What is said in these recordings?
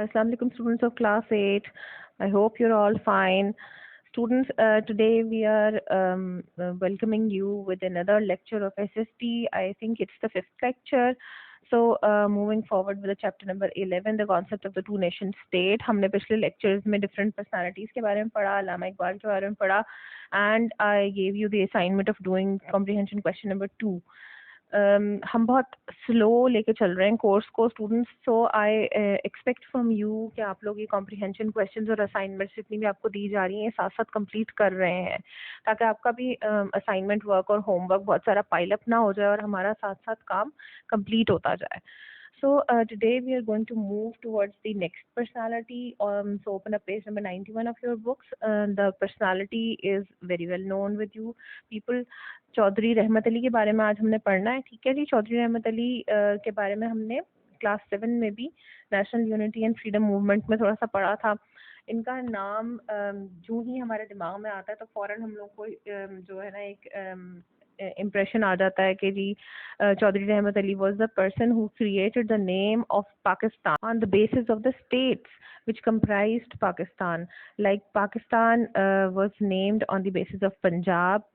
Assalamu alaikum, students of class 8. I hope you're all fine. Students, today we are welcoming you with another lecture of SST. I think it's the fifth lecture. So, moving forward with the chapter number 11, the concept of the two nation state. हमने पिछले lectures में different personalities के बारे में पढ़ा, अल्लामा इकबाल के बारे में पढ़ा, and I gave you the assignment of doing comprehension question number 2. हम बहुत स्लो लेके चल रहे हैं कोर्स को students, so I expect from you कि आप लोग ये कॉम्प्रिहेंशन क्वेश्चंस और असाइनमेंट्स जितनी भी आपको दी जा रही हैं साथ साथ कंप्लीट कर रहे हैं, ताकि आपका भी असाइनमेंट वर्क और होमवर्क बहुत सारा पाइल अप ना हो जाए और हमारा साथ साथ काम कंप्लीट होता जाए. So today we are going to move towards the next personality. So open up page number 91 of your books. The personality is very well known with you people. Chaudhary Rahmat Ali के बारे में आज हमने पढ़ना है. ठीक है जी. चौधरी रहमत अली के बारे में हमने क्लास 7 में भी national unity and freedom movement में थोड़ा सा पढ़ा था. इनका नाम जो ही हमारे दिमाग में आता है तो फौरन हम लोग को जो है ना एक impression आ जाता है कि जी Chaudhary Rahmat Ali was the person who created the name of Pakistan on the basis of the states which comprised Pakistan. Like Pakistan was named on the basis of Punjab.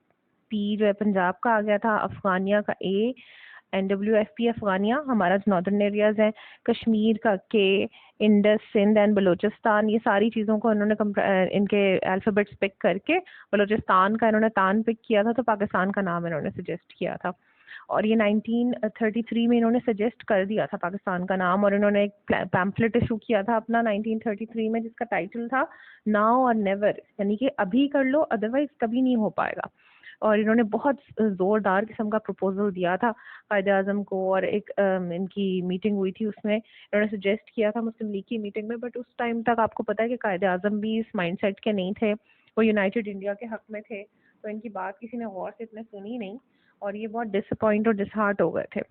P जो है पंजाब का आ गया था, अफगानिया का A, NWFP अफगानिया हमारा जो नॉर्दर्न एरियाज है, कश्मीर का K, इंडस, सिंध एंड बलूचिस्तान. ये सारी चीज़ों को इन्होंने इनके अल्फ़ाबेट्स पिक करके बलूचिस्तान का इन्होंने तान पिक किया था, तो पाकिस्तान का नाम इन्होंने सजेस्ट किया था. और ये 1933 में इन्होंने सजेस्ट कर दिया था पाकिस्तान का नाम, और इन्होंने एक पैम्फलेट इशू किया था अपना 1933 में जिसका टाइटल था नाउ और नेवर, यानी कि अभी कर लो अदरवाइज कभी नहीं हो पाएगा. और इन्होंने बहुत ज़ोरदार किस्म का प्रपोजल दिया था कायदे आज़म को, और एक इनकी मीटिंग हुई थी उसमें इन्होंने सजेस्ट किया था मुस्लिम लीग की मीटिंग में. बट उस टाइम तक आपको पता है कि कायदे आज़म भी इस माइंडसेट के नहीं थे, वो यूनाइटेड इंडिया के हक में थे, तो इनकी बात किसी ने गौर से इतने सुनी नहीं और ये बहुत डिसअपॉइंट और डिसहार्ट हो गए थे.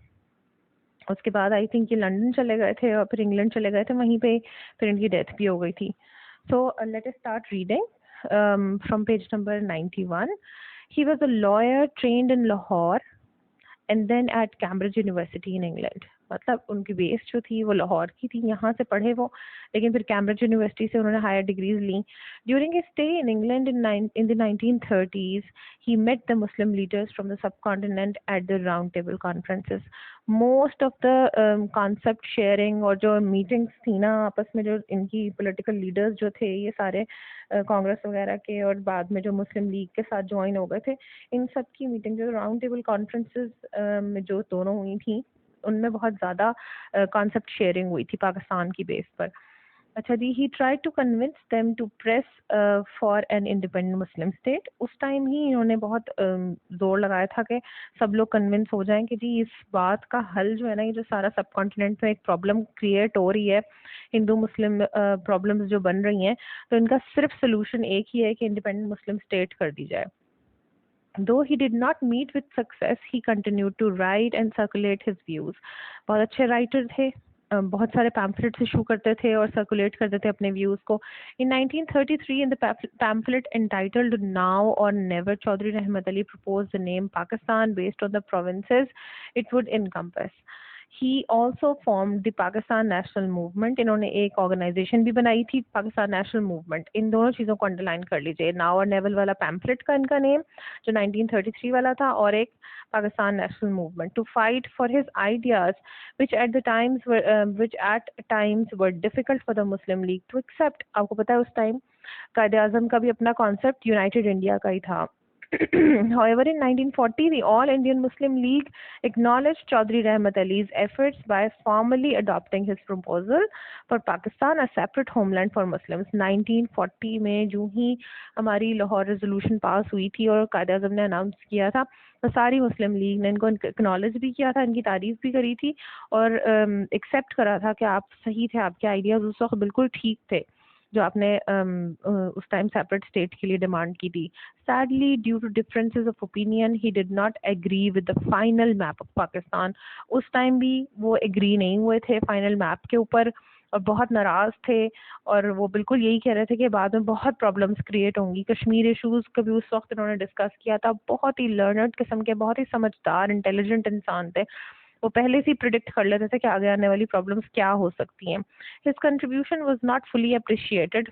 उसके बाद आई थिंक ये लंदन चले गए थे और फिर इंग्लैंड चले गए थे, वहीं पे फिर इनकी डेथ भी हो गई थी. So let us start reading from page number 91. He was a lawyer trained in Lahore and then at Cambridge University in England. मतलब उनकी बेस जो थी वो लाहौर की थी, यहाँ से पढ़े वो, लेकिन फिर कैम्ब्रिज यूनिवर्सिटी से उन्होंने हायर डिग्रीज ली. During his stay in England in the 1930s, he met the Muslim leaders from the subcontinent at the round table conferences. Most of the concept sharing और जो मीटिंग्स थी ना आपस में, जो इनकी पॉलिटिकल लीडर्स जो थे ये सारे कांग्रेस वगैरह के और बाद में जो मुस्लिम लीग के साथ ज्वाइन हो गए थे, इन सब की मीटिंग जो राउंड टेबल कॉन्फ्रेंसेस में जो दोनों हुई थी उनमें बहुत ज़्यादा कॉन्सेप्ट शेयरिंग हुई थी पाकिस्तान की बेस पर. अच्छा जी. He try to convince them to press for an independent Muslim state. उस टाइम ही इन्होंने बहुत जोर लगाया था कि सब लोग कन्विंस हो जाएं कि जी इस बात का हल जो है ना, ये जो सारा सब कॉन्टिनेंट में एक प्रॉब्लम क्रिएट हो रही है, हिंदू मुस्लिम प्रॉब्लम्स जो बन रही हैं, तो इनका सिर्फ सोल्यूशन एक ही है कि इंडिपेंडेंट मुस्लिम स्टेट कर दी जाए. Though he did not meet with success, he continued to write and circulate his views. बहुत अच्छे राइटर थे, बहुत सारे पैम्फलेट्स इशू करते थे और सर्कुलेट करते थे अपने व्यूज़ को. In 1933, in the pamphlet entitled Now or Never, Chaudhry Rahmat Ali proposed the name Pakistan based on the provinces it would encompass. He also formed the Pakistan National Movement. इन्होंने एक organisation भी बनाई थी, Pakistan national movement. इन दोनों चीज़ों को underline कर लीजिए. नाउ और नेवल वाला पैम्फलेट का इनका नेम जो 1933 वाला था, और एक Pakistan national movement, to fight for his ideas which at times were difficult for the Muslim League to accept. आपको पता है उस टाइम कायदे आज़म का भी अपना कॉन्सेप्ट यूनाइटेड इंडिया का ही था. However, in 1940, the All Indian Muslim League acknowledged Chaudhry Rahmat Ali's efforts by formally adopting his proposal for Pakistan, a separate homeland for Muslims. 1940 में जो ही हमारी लाहौर रेजोल्यूशन पास हुई थी और कायदे आज़म ने अनाउंस किया था, तो सारी मुस्लिम लीग ने इनको एक्नॉलेज भी किया था, इनकी तारीफ भी करी थी और एक्सेप्ट करा था कि आप सही थे, आपके आइडियाज़ उस वक्त बिल्कुल ठीक थे जो आपने उस टाइम सेपरेट स्टेट के लिए डिमांड की थी. Sadly, due to differences of opinion, he did not agree with the final map of Pakistan. उस टाइम भी वो एग्री नहीं हुए थे फाइनल मैप के ऊपर और बहुत नाराज़ थे, और वो बिल्कुल यही कह रहे थे कि बाद में बहुत प्रॉब्लम्स क्रिएट होंगी. कश्मीर इशूज़ का भी उस वक्त इन्होंने डिस्कस किया था. बहुत ही लर्नर्ड किस्म के, बहुत ही समझदार इंटेलिजेंट इंसान थे. वो पहले से ही प्रिडिक्ट कर लेते थे कि आगे आने वाली प्रॉब्लम्स क्या हो सकती हैं. His contribution was not fully appreciated,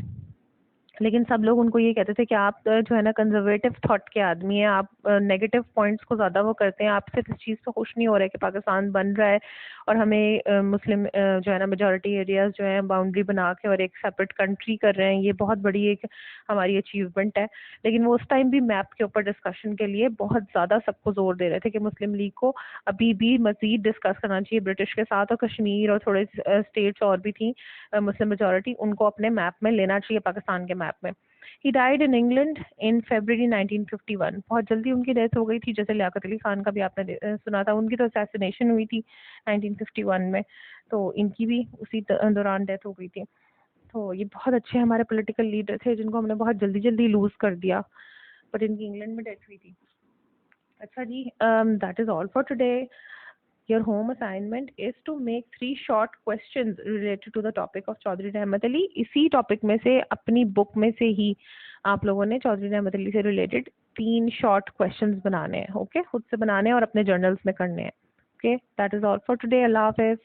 लेकिन सब लोग उनको ये कहते थे कि आप जो है ना कंजर्वेटिव थॉट के आदमी हैं, आप नेगेटिव पॉइंट्स को ज़्यादा वो करते हैं, आप सिर्फ इस चीज़ से खुश नहीं हो रहे कि पाकिस्तान बन रहा है और हमें मुस्लिम जो है ना मेजॉरिटी एरियाज जो हैं बाउंड्री बना के और एक सेपरेट कंट्री कर रहे हैं, ये बहुत बड़ी एक हमारी अचीवमेंट है. लेकिन वो उस टाइम भी मैप के ऊपर डिस्कशन के लिए बहुत ज़्यादा सबको जोर दे रहे थे कि मुस्लिम लीग को अभी भी मज़ीद डिस्कस करना चाहिए ब्रिटिश के साथ, और कश्मीर और थोड़े स्टेट्स और भी थी मुस्लिम मेजॉरिटी, उनको अपने मैप में लेना चाहिए पाकिस्तान के मैप में. He died in England in February 1951. बहुत जल्दी उनकी डेथ हो गई थी, जैसे लियाकत अली खान का भी आपने सुना था, उनकी तो असैसिनेशन हुई थी 1951 में, तो इनकी भी उसी दौरान डेथ हो गई थी. तो ये बहुत अच्छे हमारे पॉलिटिकल लीडर थे जिनको हमने बहुत जल्दी जल्दी लूज कर दिया, बट इनकी इंग्लैंड में डेथ हुई थी. अच्छा जी, that is all for today. Your home assignment is to make 3 short questions related to the topic of Chaudhary Rahmat Ali. इसी टॉपिक में से अपनी बुक में से ही आप लोगों ने चौधरी रहमत अली से रिलेटेड 3 शॉर्ट क्वेश्चंस बनाने हैं. ओके, खुद से बनाने हैं और अपने जर्नल्स में करने हैं. Okay, that is all for today. Allah Hafiz.